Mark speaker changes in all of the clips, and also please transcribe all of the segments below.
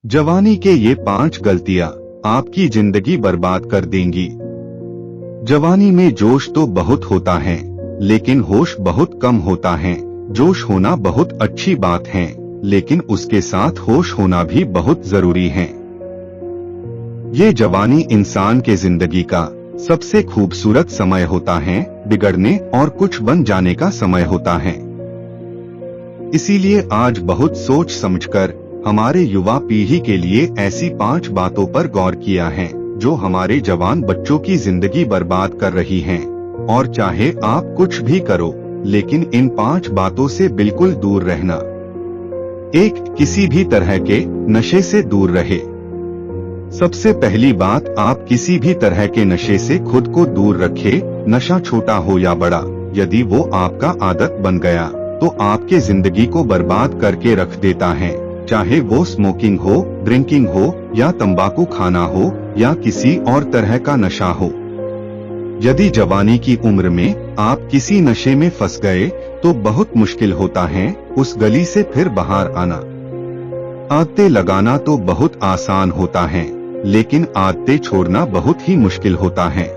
Speaker 1: जवानी के ये 5 गलतियां आपकी जिंदगी बर्बाद कर देंगी। जवानी में जोश तो बहुत होता है, लेकिन होश बहुत कम होता है। जोश होना बहुत अच्छी बात है, लेकिन उसके साथ होश होना भी बहुत जरूरी है। ये जवानी इंसान के जिंदगी का सबसे खूबसूरत समय होता है, बिगड़ने और कुछ बन जाने का समय होता है। इसीलिए आज बहुत सोच समझकर हमारे युवा पीढ़ी के लिए ऐसी 5 बातों पर गौर किया है जो हमारे जवान बच्चों की जिंदगी बर्बाद कर रही हैं। और चाहे आप कुछ भी करो, लेकिन इन 5 बातों से बिल्कुल दूर रहना। 1. किसी भी तरह के नशे से दूर रहे। सबसे पहली बात, आप किसी भी तरह के नशे से खुद को दूर रखें। नशा छोटा हो या बड़ा, यदि वो आपका आदत बन गया तो आपके जिंदगी को बर्बाद करके रख देता है। चाहे वो स्मोकिंग हो, ड्रिंकिंग हो, या तंबाकू खाना हो, या किसी और तरह का नशा हो। यदि जवानी की उम्र में आप किसी नशे में फंस गए तो बहुत मुश्किल होता है उस गली से फिर बाहर आना। आदतें लगाना तो बहुत आसान होता है, लेकिन आदतें छोड़ना बहुत ही मुश्किल होता है।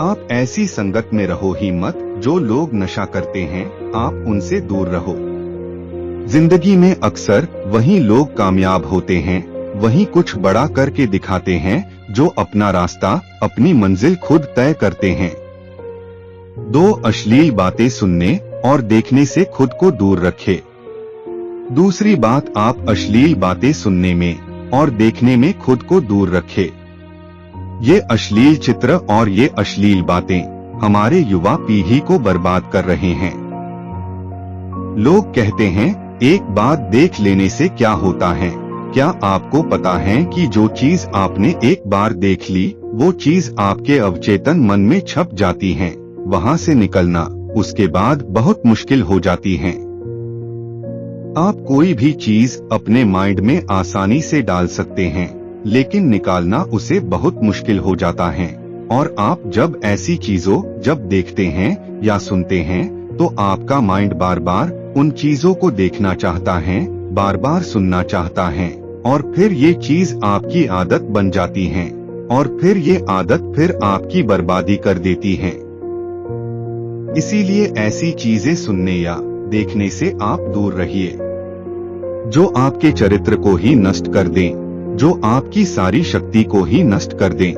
Speaker 1: आप ऐसी संगत में रहो ही मत जो लोग नशा करते हैं, आप उनसे दूर रहो। जिंदगी में अक्सर वही लोग कामयाब होते हैं, वही कुछ बड़ा करके दिखाते हैं, जो अपना रास्ता, अपनी मंजिल खुद तय करते हैं। 2. अश्लील बातें सुनने और देखने से खुद को दूर रखें। दूसरी बात, आप अश्लील बातें सुनने में और देखने में खुद को दूर रखें। ये अश्लील चित्र और ये अश्लील बातें हमारे युवा पीढ़ी को बर्बाद कर रहे हैं। लोग कहते हैं एक बात देख लेने से क्या होता है। क्या आपको पता है कि जो चीज आपने एक बार देख ली, वो चीज आपके अवचेतन मन में छप जाती है। वहां से निकलना उसके बाद बहुत मुश्किल हो जाती है। आप कोई भी चीज अपने माइंड में आसानी से डाल सकते हैं, लेकिन निकालना उसे बहुत मुश्किल हो जाता है। और आप जब ऐसी चीजों जब देखते हैं या सुनते हैं तो आपका माइंड बार बार उन चीजों को देखना चाहता है, बार बार सुनना चाहता है, और फिर ये चीज आपकी आदत बन जाती है, और फिर ये आदत फिर आपकी बर्बादी कर देती है। इसीलिए ऐसी चीजें सुनने या देखने से आप दूर रहिए जो आपके चरित्र को ही नष्ट कर दें, जो आपकी सारी शक्ति को ही नष्ट कर दें।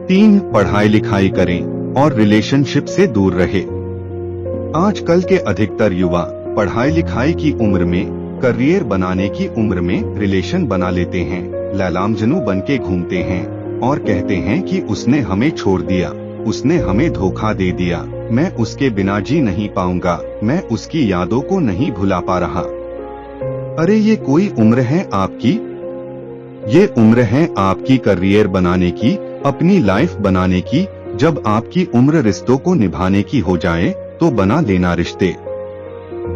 Speaker 1: 3. पढ़ाई लिखाई करें और रिलेशनशिप से दूर रहे। आजकल के अधिकतर युवा पढ़ाई लिखाई की उम्र में, करियर बनाने की उम्र में रिलेशन बना लेते हैं, लैलामजनू बन के घूमते हैं और कहते हैं कि उसने हमें छोड़ दिया, उसने हमें धोखा दे दिया, मैं उसके बिना जी नहीं पाऊंगा, मैं उसकी यादों को नहीं भुला पा रहा। अरे ये कोई उम्र है आपकी? ये उम्र है आपकी करियर बनाने की, अपनी लाइफ बनाने की। जब आपकी उम्र रिश्तों को निभाने की हो जाए तो बना लेना रिश्ते।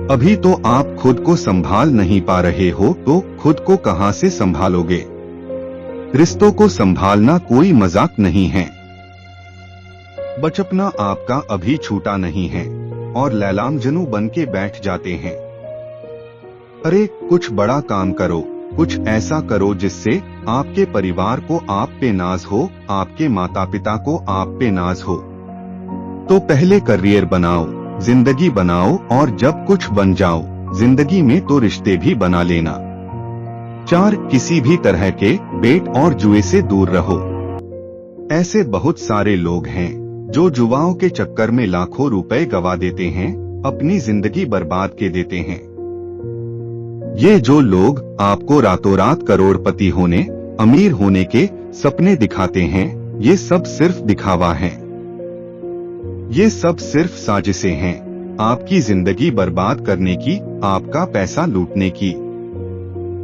Speaker 1: अभी तो आप खुद को संभाल नहीं पा रहे हो तो खुद को कहां से संभालोगे? रिश्तों को संभालना कोई मजाक नहीं है। बचपना आपका अभी छूटा नहीं है और लैलामजनू बन के बैठ जाते हैं। अरे कुछ बड़ा काम करो, कुछ ऐसा करो जिससे आपके परिवार को आप पे नाज हो, आपके माता पिता को आप पे नाज हो। तो पहले करियर बनाओ, जिंदगी बनाओ, और जब कुछ बन जाओ जिंदगी में तो रिश्ते भी बना लेना। 4. किसी भी तरह के बेट और जुए से दूर रहो। ऐसे बहुत सारे लोग हैं जो जुआओं के चक्कर में लाखों रुपए गवा देते हैं, अपनी जिंदगी बर्बाद के देते हैं। ये जो लोग आपको रातों रात करोड़पति होने, अमीर होने के सपने दिखाते हैं, ये सब सिर्फ दिखावा है। ये सब सिर्फ साजिशें हैं, आपकी जिंदगी बर्बाद करने की, आपका पैसा लूटने की।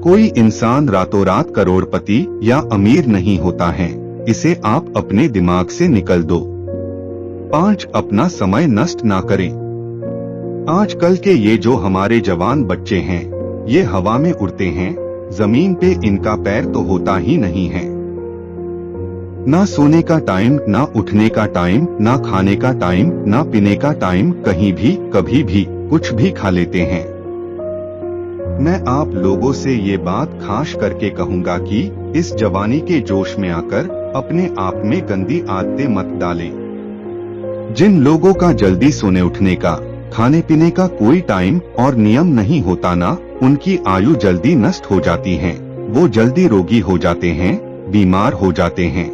Speaker 1: कोई इंसान रातों रात करोड़पति या अमीर नहीं होता है, इसे आप अपने दिमाग से निकल दो। 5. अपना समय नष्ट ना करें। आजकल के ये जो हमारे जवान बच्चे हैं, ये हवा में उड़ते हैं, जमीन पे इनका पैर तो होता ही नहीं है। ना सोने का टाइम, ना उठने का टाइम, ना खाने का टाइम, ना पीने का टाइम, कहीं भी कभी भी कुछ भी खा लेते हैं। मैं आप लोगों से ये बात खास करके कहूँगा कि इस जवानी के जोश में आकर अपने आप में गंदी आदतें मत डालें। जिन लोगों का जल्दी सोने उठने का, खाने पीने का कोई टाइम और नियम नहीं होता ना, उनकी आयु जल्दी नष्ट हो जाती है। वो जल्दी रोगी हो जाते हैं, बीमार हो जाते हैं।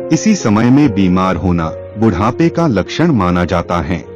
Speaker 1: इसी समय में बीमार होना बुढ़ापे का लक्षण माना जाता है।